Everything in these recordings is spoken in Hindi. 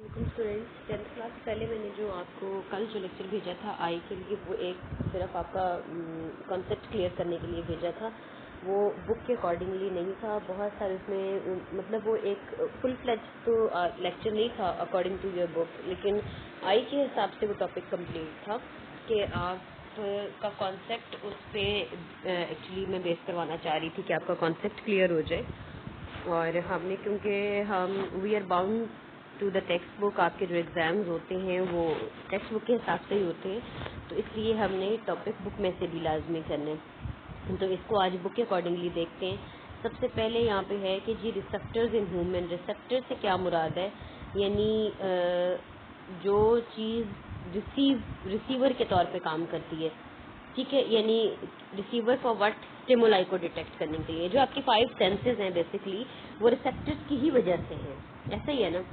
Welcome students. 10th क्लास से पहले मैंने जो आपको कल जो लेक्चर भेजा था आई के लिए, वो एक सिर्फ आपका कॉन्सेप्ट क्लियर करने के लिए भेजा था। वो बुक के अकॉर्डिंगली नहीं था। बहुत सारे उसमें मतलब वो एक फुल फ्लेज तो लेक्चर नहीं था अकॉर्डिंग टू योर बुक, लेकिन आई के हिसाब से वो टॉपिक कंप्लीट था कि आप का कॉन्सेप्ट उस पर एक्चुअली मैं बेस करवाना चाह रही थी कि आपका कॉन्सेप्ट क्लियर हो जाए। और हमने क्योंकि हम we are bound to the text book, आपके जो एग्ज़ाम्स होते हैं वो टेक्स्ट बुक के हिसाब से ही होते हैं, तो इसलिए हमने टॉपिक बुक में से भी लाजमी करने। तो इसको आज बुक के अकॉर्डिंगली देखते हैं। सबसे पहले यहाँ पे है कि जी रिसेप्टर्स इन ह्यूमन, रिसेप्टर से क्या मुराद है, यानी जो चीज़ रिसीवर के तौर पे काम करती है, ठीक है, यानी रिसीवर फॉर व्हाट, स्टिमुलाई को डिटेक्ट करने के लिए। जो आपकी 5 सेंसेस हैं बेसिकली वो रिसेप्टर्स की ही वजह से हैं, ऐसा ही है ना।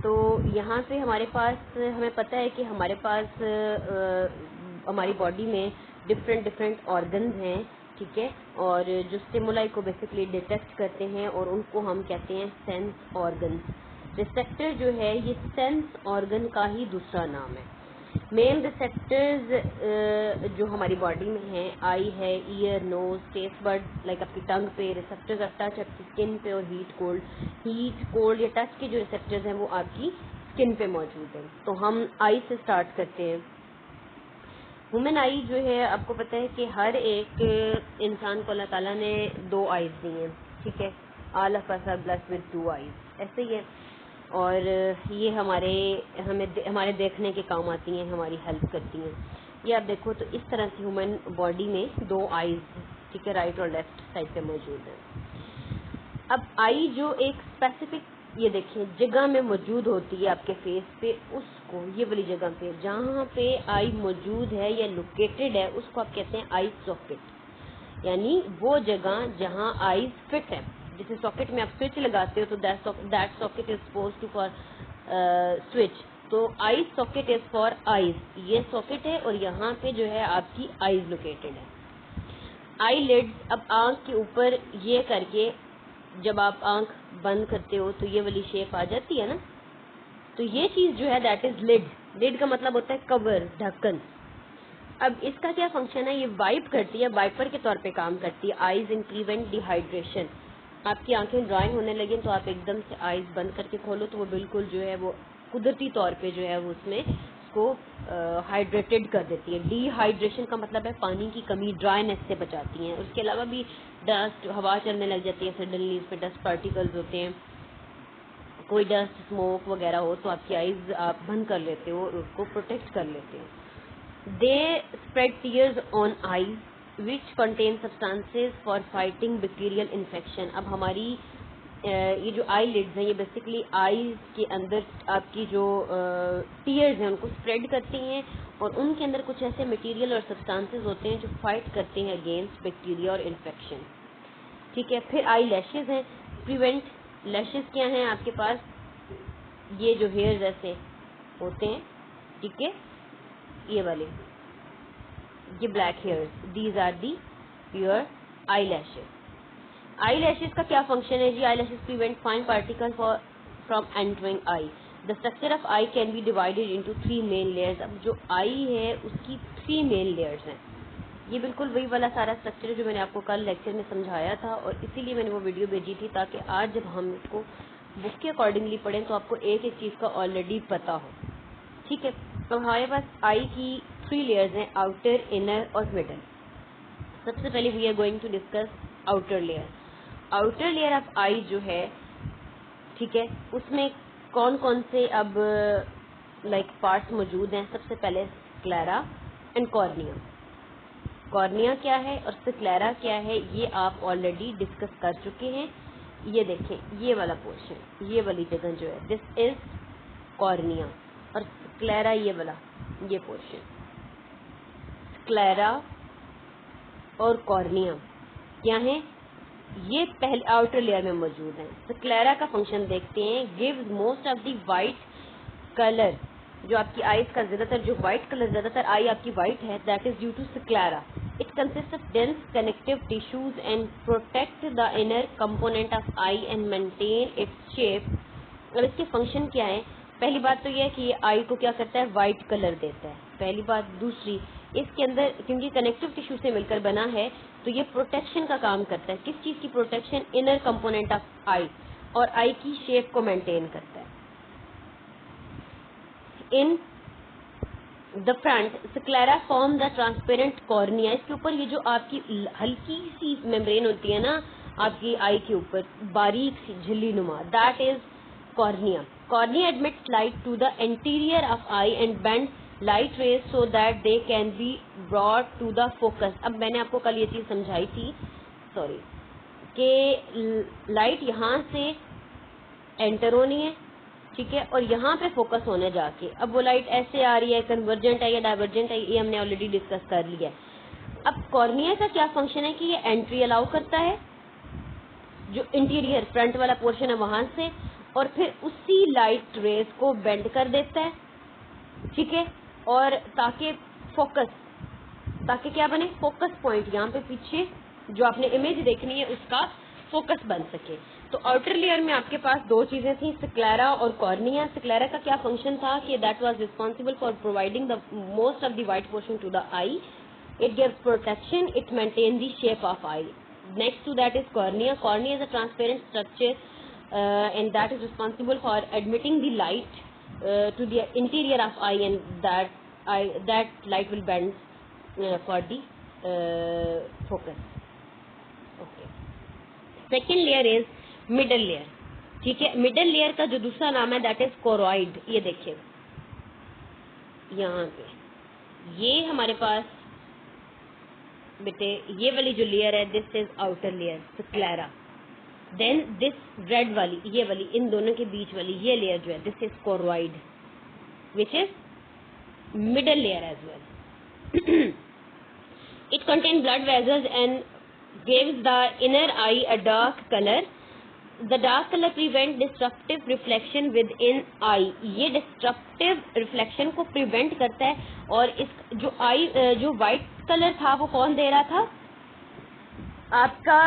तो यहाँ पे हमारे पास, हमें पता है कि हमारे पास हमारी बॉडी में डिफरेंट ऑर्गन्स हैं, ठीक है, और जो स्टिमुलाई को बेसिकली डिटेक्ट करते हैं और उनको हम कहते हैं सेंस ऑर्गन्स। रिसेप्टर जो है ये सेंस ऑर्गन का ही दूसरा नाम है। मेन रिसेप्टर्स जो हमारी बॉडी में हैं, आई है, ear, nose, taste bud, like आपकी टंग पे रिसेप्टर्स ऑफ टच, आपकी स्किन पे, और हीट कोल्ड या टच के जो रिसेप्टर्स हैं वो आपकी स्किन पे मौजूद हैं। तो हम आई से स्टार्ट करते हैं। ह्यूमन आई जो है, आपको पता है कि हर एक इंसान को अल्लाह ताला ने 2 आईज दी हैं, ठीक है, all of us are blessed with 2 eyes, ऐसे ही है। और ये हमारे देखने के काम आती हैं, हमारी हेल्प करती हैं। ये आप देखो तो इस तरह से ह्यूमन बॉडी में 2 आईज, ठीक है, राइट और लेफ्ट साइड पे मौजूद है। अब आई जो एक स्पेसिफिक, ये देखें, जगह में मौजूद होती है आपके फेस पे, उसको, ये वाली जगह पे जहाँ पे आई मौजूद है या लोकेटेड है, उसको आप कहते हैं आई सॉकेट, यानी वो जगह जहाँ आई फिट है। जैसे सॉकेट में आप स्विच लगाते हो तो that socket is suppose to for switch, तो I socket is for eyes, ये सॉकेट है और यहाँ पे जो है आपकी आईज लोकेटेड है। आई लिड्स, अब आंख के ऊपर ये करके जब आप आंख बंद करते हो तो ये वाली शेप आ जाती है ना, तो ये चीज जो है दैट इज लिड। लिड का मतलब होता है कवर, ढक्कन। अब इसका क्या फंक्शन है, ये वाइप करती है, वाइपर के तौर पे काम करती है। आईज इन प्रिवेंट डिहाइड्रेशन, आपकी आंखें ड्राइंग होने लगी तो आप एकदम से आईज बंद करके खोलो तो वो बिल्कुल जो है वो कुदरती तौर पे जो है वो उसमें उसको हाइड्रेटेड कर देती है। डिहाइड्रेशन का मतलब है पानी की कमी, ड्राइनेस से बचाती हैं। उसके अलावा भी डस्ट, हवा चलने लग जाती है सडनली, इस पे डस्ट पार्टिकल्स होते हैं, कोई डस्ट स्मोक वगैरह हो तो आपकी आईज आप बंद कर लेते हो और उसको प्रोटेक्ट कर लेते हो। They spread tears on eyes which contain substances for fighting bacterial infection. अब हमारी ये जो आई लिड्स हैं ये बेसिकली आईज के अंदर आपकी जो टीयर्स हैं उनको स्प्रेड करती हैं और उनके अंदर कुछ ऐसे मटेरियल और सब्सटेंसेस होते हैं जो फाइट करते हैं अगेंस्ट बैक्टीरिया और इन्फेक्शन, ठीक है। फिर आई लैशेज हैं, प्रिवेंट। लैशेज क्या हैं आपके पास, ये जो हेयर्स ऐसे होते हैं, ठीक है, ये वाले, ये black hairs, these are the your eyelashes. Eyelashes का क्या फंक्शन है जी, eyelashes prevent fine particle from entering eye. The structure of eye can be divided into 3 main layers. अब जो आई है उसकी 3 मेन लेयर्स हैं। ये बिल्कुल वही वाला सारा स्ट्रक्चर है जो मैंने आपको कल लेक्चर में समझाया था और इसीलिए मैंने वो वीडियो भेजी थी ताकि आज जब हम इसको बुक के अकॉर्डिंगली पढ़ें तो आपको एक एक चीज़ का ऑलरेडी पता हो, ठीक है। तो हमारे पास आई की 3 लेयर्स हैं, आउटर, इनर और मिडल। सबसे पहले we are going to discuss outer layer. Outer layer of eye जो है, ठीक है, उसमें कौन कौन से अब लाइक पार्ट्स मौजूद हैं। सबसे पहले स्क्लेरा एंड कॉर्निया। कॉर्निया क्या है और स्क्लेरा क्या है ये आप ऑलरेडी डिस्कस कर चुके हैं। ये देखें, ये वाला पोर्शन, ये वाली जगह जो है, दिस इज कॉर्निया, और स्क्लेरा ये वाला, ये पोर्शन। स्क्लेरा और कॉर्निया क्या है, ये पहले आउटर लेयर में मौजूद है। स्क्लेरा का फंक्शन देखते हैं, gives most of the white colour, जो आपकी आईज का ज्यादातर जो व्हाइट कलर, ज्यादातर आई आपकी व्हाइट है, that is due to sclera. It consist of dense connective tissues and protect the inner component of eye and maintain its shape अब इसके फंक्शन क्या है? पहली बात तो यह है कि ये आई को क्या करता है, वाइट कलर देता है, पहली बात। दूसरी, इसके अंदर क्योंकि कनेक्टिव टिश्यू से मिलकर बना है तो ये प्रोटेक्शन का काम करता है। किस चीज की प्रोटेक्शन? इनर कंपोनेंट ऑफ आई, और आई की शेप को मेंटेन करता है। In the front sclera form the transparent cornea, इसके ऊपर ये जो आपकी हल्की सी मेम्ब्रेन होती है ना आपकी आई के ऊपर, बारीक सी झिल्ली नुमा, that is cornea. Cornea admits light to the interior of eye and bend light rays so that they can be brought to the focus. अब मैंने आपको कल ये चीज समझाई थी, सॉरी, कि लाइट यहाँ से एंटर होनी है, ठीक है, और यहाँ पे फोकस होने जाके। अब वो लाइट ऐसे आ रही है, कन्वर्जेंट है या डाइवर्जेंट है, ये हमने ऑलरेडी डिस्कस कर लिया है। अब कॉर्निया का क्या फंक्शन है कि ये एंट्री अलाउ करता है जो इंटीरियर फ्रंट वाला पोर्शन है वहां से, और फिर उसी लाइट रेज को बेंड कर देता है, ठीक है, और ताकि फोकस, ताकि क्या बने, फोकस पॉइंट यहाँ पे पीछे जो आपने इमेज देखनी है उसका फोकस बन सके। तो आउटर लेयर में आपके पास दो चीजें थी, स्क्लेरा और कॉर्निया। स्क्लेरा का क्या फंक्शन था कि that was responsible for providing the most of the white portion to the eye, it gives protection, it maintains the shape of eye. Next to that is cornea. Cornea is a transparent structure and that is responsible for admitting the light to the interior of eye, and that light will bend for the focus. Okay. Second layer is middle layer, ठीक है। मिडल लेयर का जो दूसरा नाम है दैट इज कोरोइड। ये देखिए यहाँ पे, ये हमारे पास बेटे ये वाली जो लेयर है this is outer layer sclera, then this red वाली, ये वाली, इन दोनों के बीच वाली ये लेयर जो है this is choroid which is middle layer as well. It contain blood vessels and gives the inner eye a dark color. The dark color prevent disruptive reflection within eye. ये disruptive reflection को prevent करता है, और इस जो आई जो white color था वो कौन दे रहा था? आपका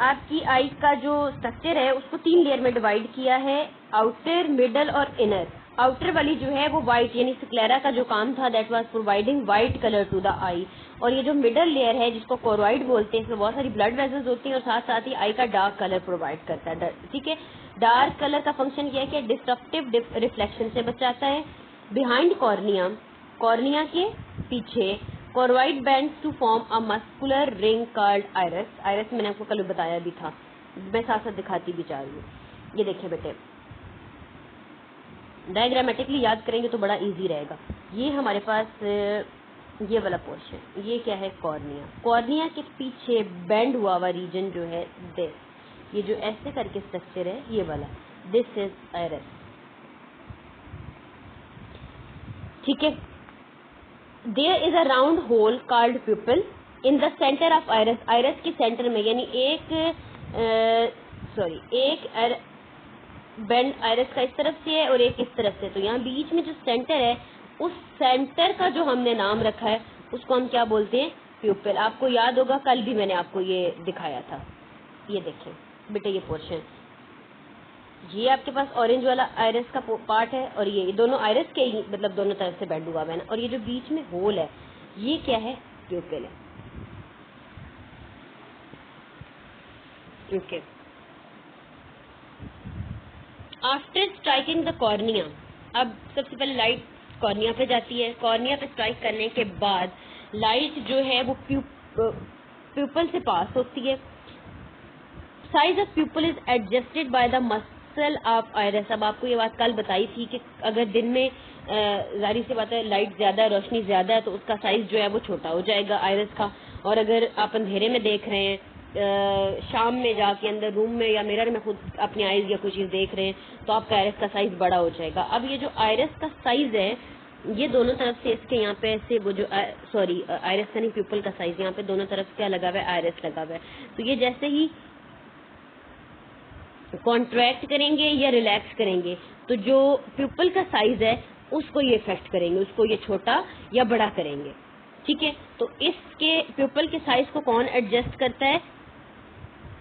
आपकी आई का जो स्ट्रक्चर है उसको 3 लेयर में डिवाइड किया है, आउटर, मिडल और इनर। आउटर वाली जो है वो व्हाइट, यानी स्क्लेरा का जो काम था that was providing white colour to the eye, और ये जो मिडल लेयर है जिसको कोरोइड बोलते हैं, इसमें बहुत सारी ब्लड वेसल्स होती हैं और साथ साथ ही आई का डार्क कलर प्रोवाइड करता है, ठीक है। डार्क कलर का फंक्शन क्या है कि डिस्ट्रक्टिव रिफ्लेक्शन से बचाता है। बिहाइंड कॉर्निया, कॉर्निया के पीछे choroid bends to form a muscular ring called iris. Iris मैंने आपको कल बताया भी था, मैं साथ साथ दिखाती भी जा रही हूँ। ये देखिए बेटे, डायग्रामेटिकली याद करेंगे तो बड़ा इजी रहेगा। ये हमारे पास ये वाला पोर्शन, ये क्या है? कॉर्निया। कॉर्निया के पीछे बेंड हुआ हुआ रीजन जो है दिस, ये जो ऐसे करके स्ट्रक्चर है ये वाला, दिस इज आइरस, ठीक है। There is a round hole called pupil in the centre of iris. Iris के सेंटर में, यानी एक बेंड आइरस का इस तरफ से है और एक इस तरफ से, तो यहाँ बीच में जो सेंटर है उस सेंटर का जो हमने नाम रखा है उसको हम क्या बोलते हैं? प्यूपिल। आपको याद होगा कल भी मैंने आपको ये दिखाया था। ये देखें बेटे, ये पोर्शन, ये आपके पास ऑरेंज वाला आइरस का पार्ट है, और ये दोनों आइरस के ही मतलब दोनों तरफ से बेंड हुआ है ना, और ये जो बीच में होल है ये क्या है? प्यूपिल है, okay. After striking the cornea, अब सबसे पहले लाइट कॉर्निया पे जाती है। कॉर्निया पे स्ट्राइक करने के बाद लाइट जो है वो प्यूपल से पास होती है। Size of pupil is adjusted by the muscle of iris. अब आपको ये बात कल बताई थी कि अगर दिन में जाहिर सी बात है लाइट ज्यादा, रोशनी ज्यादा है तो उसका साइज जो है वो छोटा हो जाएगा आइरस का, और अगर आप अंधेरे में देख रहे हैं, शाम में जाके अंदर रूम में या मिरर में खुद अपनी आइज या कोई चीज देख रहे हैं तो आपका आइरस का साइज बड़ा हो जाएगा। अब ये जो आइरस का साइज है ये दोनों तरफ से इसके यहाँ पे ऐसे वो जो सॉरी आइरस का नहीं, प्यूपल का साइज, यहाँ पे दोनों तरफ क्या लगा हुआ है? आइरस लगा हुआ है। तो ये जैसे ही कॉन्ट्रैक्ट करेंगे या रिलैक्स करेंगे तो जो प्यूपल का साइज है उसको ये इफेक्ट करेंगे, उसको ये छोटा या बड़ा करेंगे, ठीक है। तो इसके प्यूपल के साइज को कौन एडजस्ट करता है?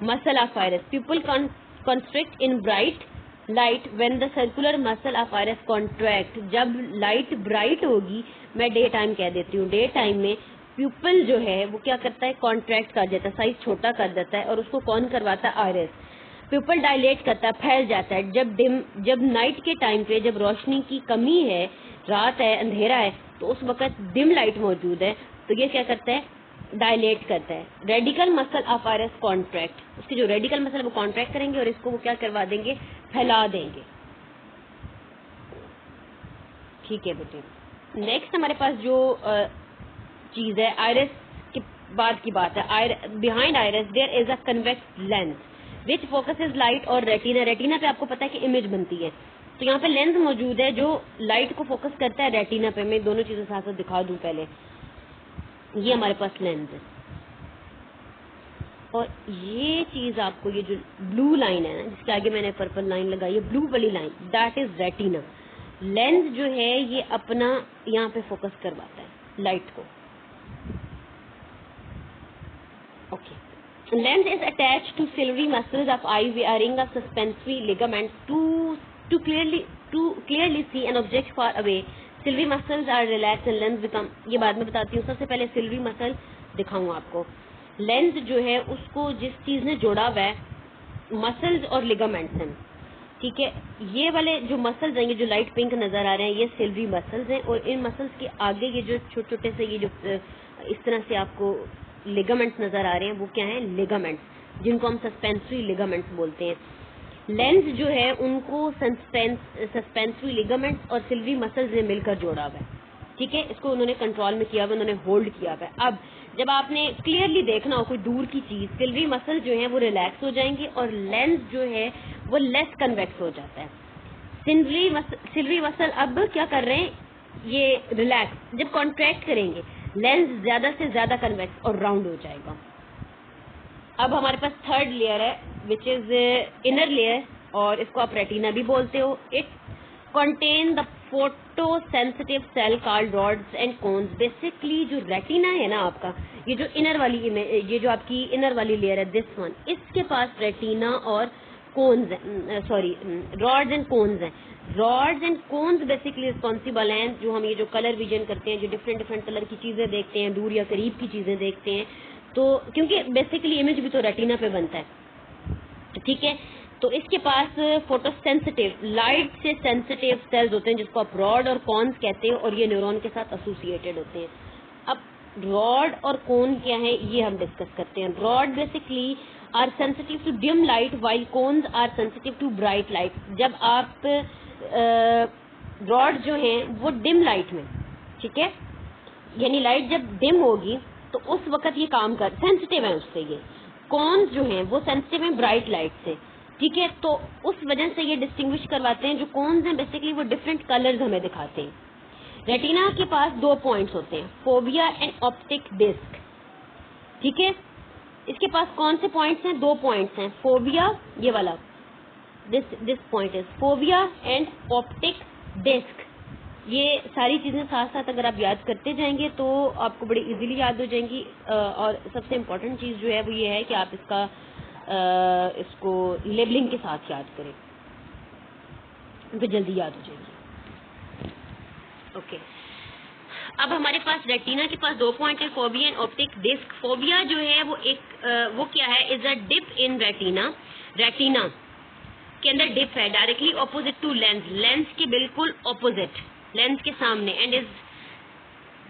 Muscle of iris. Pupil constrict in bright light when the circular muscle of iris contract, जब लाइट ब्राइट होगी, मैं डे टाइम कह देती हूँ, डे टाइम में प्यूपल जो है वो क्या करता है, कॉन्ट्रैक्ट कर देता है, साइज छोटा कर देता है, और उसको कौन करवाता है, आइरिस। प्यूपल डायलेट करता है, फैल जाता है। जब नाइट के टाइम पे, जब रोशनी की कमी है, रात है, अंधेरा है, तो उस वक्त डिम लाइट मौजूद है, तो ये क्या करता है, डायलेट करता है। Radical muscle of iris contract, उसके जो रेडिकल मसल वो कॉन्ट्रैक्ट करेंगे और इसको वो क्या करवा देंगे, फैला देंगे। ठीक है बेटे। नेक्स्ट हमारे पास जो चीज है, आइरिस के बाद की बात है, behind iris there is a convex lens which focuses light और रेटिना। रेटिना पे आपको पता है कि इमेज बनती है, तो यहाँ पे लेंस मौजूद है जो लाइट को फोकस करता है रेटिना पे। मैं दोनों चीजें साथ साथ दिखा दूं पहले। ये हमारे पास लेंस है, और ये चीज आपको, ये जो ब्लू लाइन है ना, जिसके आगे मैंने पर्पल लाइन लगाई है, ब्लू वाली line, that is retina. Lens जो है ये अपना यहाँ पे फोकस करवाता है लाइट को। Okay, lens is attached to silvery muscles of eye wearing a suspensory ligament to clearly see an object far away. Silvery muscles are relaxed and lens become, ये बाद में बताती हूँ। सबसे पहले silvery muscle दिखाऊंगा आपको। लेंस जो है उसको जिस चीज ने जोड़ा हुआ है, मसल्स और लिगामेंट्स हैं। ठीक है, ये वाले जो मसल्स हैं, ये जो लाइट पिंक नजर आ रहे हैं, ये सिल्वरी मसल्स हैं, और इन मसल्स के आगे ये जो छोटे छोटे से ये जो इस तरह से आपको लिगामेंट्स नजर आ रहे हैं, वो क्या है, लिगामेंट्स, जिनको हम सस्पेंसरी लिगामेंट्स बोलते हैं। लेंस जो है उनको सस्पेंसरी लिगामेंट्स और सिल्वरी मसल्स ने मिलकर जोड़ा हुआ है। ठीक है, इसको उन्होंने कंट्रोल में किया हुआ, उन्होंने होल्ड किया हुआ है। अब जब आपने क्लियरली देखना हो कोई दूर की चीज, सिल्वरी मसल जो है वो रिलैक्स हो जाएंगे और लेंस जो है वो लेस कन्वेक्स हो जाता है। सिल्वरी मसल अब क्या कर रहे हैं, ये रिलैक्स, जब कॉन्ट्रैक्ट करेंगे लेंस ज्यादा से ज्यादा कन्वेक्स और राउंड हो जाएगा। अब हमारे पास थर्ड लेयर है विच इज इनर लेयर, और इसको आप रेटिना भी बोलते हो। It contain the photo sensitive cell called rods and cones. Basically जो रेटिना है ना आपका, ये जो इनर वाली ये जो आपकी इनर वाली लेयर है, दिस वन, इसके पास रेटिना और cones, sorry, rods and cones हैं। Rods and cones basically responsible हैं, जो हम ये जो कलर विजन करते हैं, जो डिफरेंट डिफरेंट कलर की चीजें देखते हैं, दूर या करीब की चीजें देखते हैं, तो क्योंकि बेसिकली इमेज भी तो रेटिना पे बनता है। ठीक है, तो इसके पास फोटो सेंसिटिव, लाइट से सेंसिटिव सेल्स होते हैं, जिसको आप रॉड और कॉन्स कहते हैं, और ये न्यूरॉन के साथ एसोसिएटेड होते हैं। अब रॉड और कोन क्या है ये हम डिस्कस करते हैं। Rod basically are sensitive to dim light while cones are sensitive to bright light. जब आप रॉड जो है वो डिम लाइट में, ठीक है, यानी लाइट जब डिम होगी तो उस वक्त ये काम कर सेंसिटिव है उससे। ये कॉन्स जो हैं वो सेंसिटिव है ब्राइट लाइट से। ठीक है, तो उस वजह से ये डिस्टिंग्विश करवाते हैं। जो कॉन्स हैं बेसिकली वो डिफरेंट कलर्स हमें दिखाते हैं। रेटिना के पास 2 पॉइंट्स होते हैं, फोबिया एंड ऑप्टिक डिस्क। ठीक है, इसके पास कौन से पॉइंट्स हैं, 2 पॉइंट्स हैं, फोबिया, ये वाला this point is fovea and optic disc. ये सारी चीजें साथ साथ अगर आप याद करते जाएंगे तो आपको बड़ी इजीली याद हो जाएंगी। और सबसे इम्पोर्टेंट चीज जो है वो ये है कि आप इसको लेबलिंग के साथ याद करें, तो जल्दी याद हो जाएगी। ओके, अब हमारे पास रेटिना के पास 2 पॉइंट है, fovea and optic disc. Fovea जो है वो वो क्या है, is a dip in retina. Retina के अंदर डिप है, directly opposite to lens, lens के बिल्कुल ऑपोजिट, लेंस के सामने, and is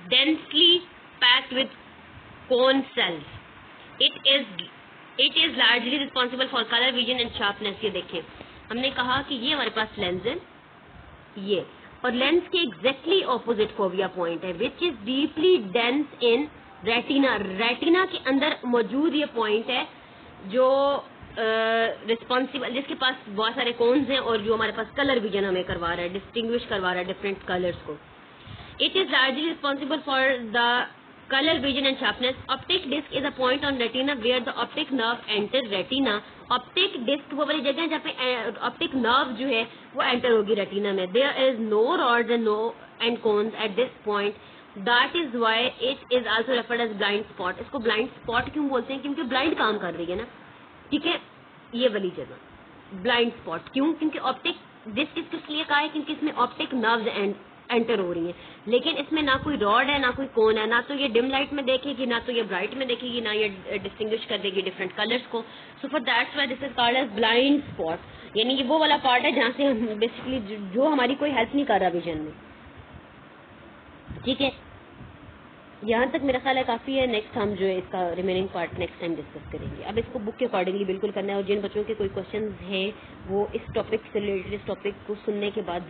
densely packed with cone cells. It is largely responsible for colour vision and sharpness. ये देखें, हमने कहा कि ये हमारे पास लेंस है, ये, और लेंस के एग्जैक्टली ऑपोजिट फोबिया पॉइंट है, which is deeply dense in retina. Retina के अंदर मौजूद ये पॉइंट है जो रिस्पॉन्सिबल, जिसके पास बहुत सारे कोन्स हैं और जो हमारे पास कलर विजन हमें करवा रहा है, डिस्टिंग्विश करवा रहा है डिफरेंट कलर्स को। It is largely responsible for the colour vision and sharpness. Optic disc is a point on retina where the optic nerve enter retina. Optic disc वो वाली जगह है जहाँ पे ऑप्टिक नर्व जो है वो एंटर होगी रेटिना में। There is no rods and cones at this point, that is why it is also referred as blind spot. इसको ब्लाइंड स्पॉट क्यों बोलते हैं, क्योंकि ब्लाइंड काम कर रही है ना। ठीक है, ये वाली जगह, ब्लाइंड स्पॉट। क्यों? क्योंकि ऑप्टिक डिस्क किस लिए कहा है? क्योंकि इसमें ऑप्टिक नर्व्स एंटर हो रही हैं, लेकिन इसमें ना कोई रॉड है ना कोई कोन है, ना तो ये डिम लाइट में देखेगी, ना तो ये ब्राइट में देखेगी, ना ये डिस्टिंग्विश कर देगी डिफरेंट कलर्स को। So for that's why this is called as blind spot. यानी ये वो वाला पार्ट है जहाँ से हम बेसिकली जो हमारी कोई हेल्प नहीं कर रहा विजन में। ठीक है, यहाँ तक मेरा ख्याल है काफ़ी है। नेक्स्ट हम जो है इसका remaining part next time discuss करेंगे। अब इसको बुक के अकॉर्डिंगली बिल्कुल करना है, और जिन बच्चों के कोई क्वेश्चंस हैं वो इस टॉपिक से रिलेटेड, इस टॉपिक को सुनने के बाद